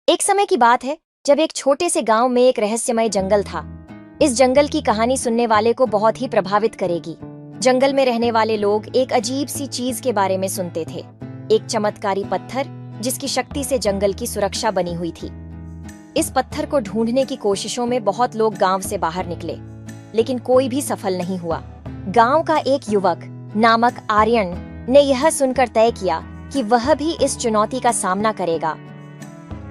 एक समय की बात है जब एक छोटे से गांव में एक रहस्यमय जंगल था। इस जंगल की कहानी सुनने वाले को बहुत ही प्रभावित करेगी। जंगल में रहने वाले लोग एक अजीब सी चीज के बारे में सुनते थे, एक चमत्कारी पत्थर जिसकी शक्ति से जंगल की सुरक्षा बनी हुई थी। इस पत्थर को ढूंढने की कोशिशों में बहुत लोग गांव से बाहर निकले, लेकिन कोई भी सफल नहीं हुआ। गांव का एक युवक नामक आर्यन ने यह सुनकर तय किया कि वह भी इस चुनौती का सामना करेगा।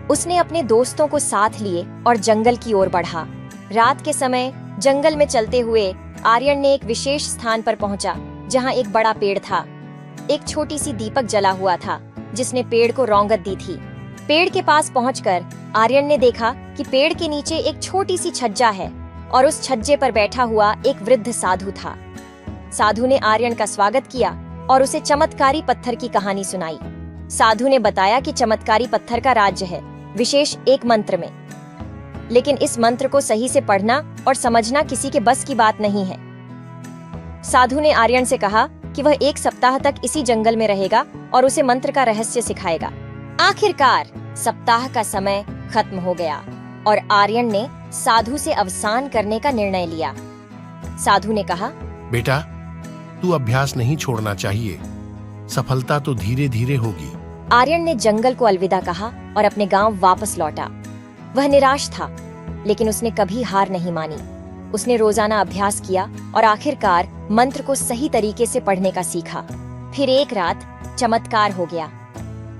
उसने अपने दोस्तों को साथ लिए और जंगल की ओर बढ़ा। रात के समय जंगल में चलते हुए आर्यन ने एक विशेष स्थान पर पहुंचा, जहां एक बड़ा पेड़ था। एक छोटी सी दीपक जला हुआ था जिसने पेड़ को रौंगत दी थी। पेड़ के पास पहुंचकर आर्यन ने देखा कि पेड़ के नीचे एक छोटी सी छज्जा है और उस छज्जे पर बैठा हुआ एक वृद्ध साधु था। साधु ने आर्यन का स्वागत किया और उसे चमत्कारी पत्थर की कहानी सुनाई। साधु ने बताया कि चमत्कारी पत्थर का राज्य है, विशेष एक मंत्र में, लेकिन इस मंत्र को सही से पढ़ना और समझना किसी के बस की बात नहीं है। साधु ने आर्यन से कहा कि वह एक सप्ताह तक इसी जंगल में रहेगा और उसे मंत्र का रहस्य सिखाएगा। आखिरकार सप्ताह का समय खत्म हो गया और आर्यन ने साधु से अवसान करने का निर्णय लिया। साधु ने कहा, बेटा, तू अभ्यास नहीं छोड़ना चाहिए, सफलता तो धीरे धीरे होगी। आर्यन ने जंगल को अलविदा कहा और अपने गांव वापस लौटा। वह निराश था, लेकिन उसने कभी हार नहीं मानी। उसने रोजाना अभ्यास किया और आखिरकार मंत्र को सही तरीके से पढ़ने का सीखा। फिर एक रात चमत्कार हो गया।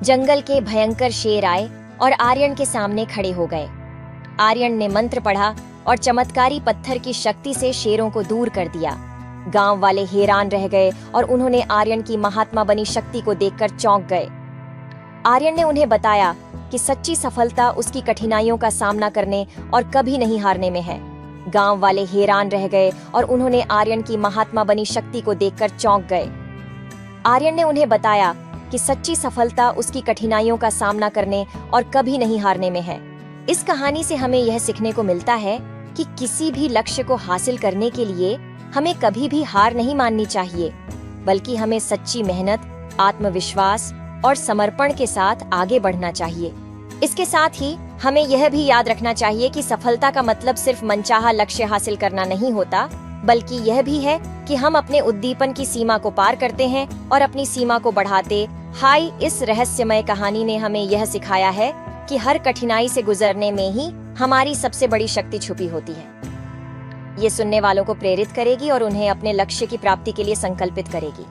जंगल के भयंकर शेर आए और आर्यन के सामने खड़े हो गए। आर्यन ने मंत्र पढ़ा और चमत्कारी पत्थर की शक्ति से शेरों को दूर कर दिया। गांव वाले हैरान रह गए और उन्होंने आर्यन की महात्मा बनी शक्ति को देखकर चौंक गए। आर्यन ने उन्हें बताया कि सच्ची सफलता उसकी कठिनाइयों का सामना करने और कभी नहीं हारने में है। गांव वाले हैरान रह गए और उन्होंने आर्यन की महात्मा बनी शक्ति को देखकर चौंक गए। आर्यन ने उन्हें बताया कि सच्ची सफलता उसकी कठिनाइयों का सामना करने और कभी नहीं हारने में है। इस कहानी से हमें यह सीखने को मिलता है कि किसी भी लक्ष्य को हासिल करने के लिए हमें कभी भी हार नहीं माननी चाहिए, बल्कि हमें सच्ची मेहनत, आत्मविश्वास और समर्पण के साथ आगे बढ़ना चाहिए। इसके साथ ही हमें यह भी याद रखना चाहिए कि सफलता का मतलब सिर्फ मनचाहा लक्ष्य हासिल करना नहीं होता, बल्कि यह भी है कि हम अपने उद्दीपन की सीमा को पार करते हैं और अपनी सीमा को बढ़ाते। इस रहस्यमय कहानी ने हमें यह सिखाया है कि हर कठिनाई से गुजरने में ही हमारी सबसे बड़ी शक्ति छुपी होती है। ये सुनने वालों को प्रेरित करेगी और उन्हें अपने लक्ष्य की प्राप्ति के लिए संकल्पित करेगी।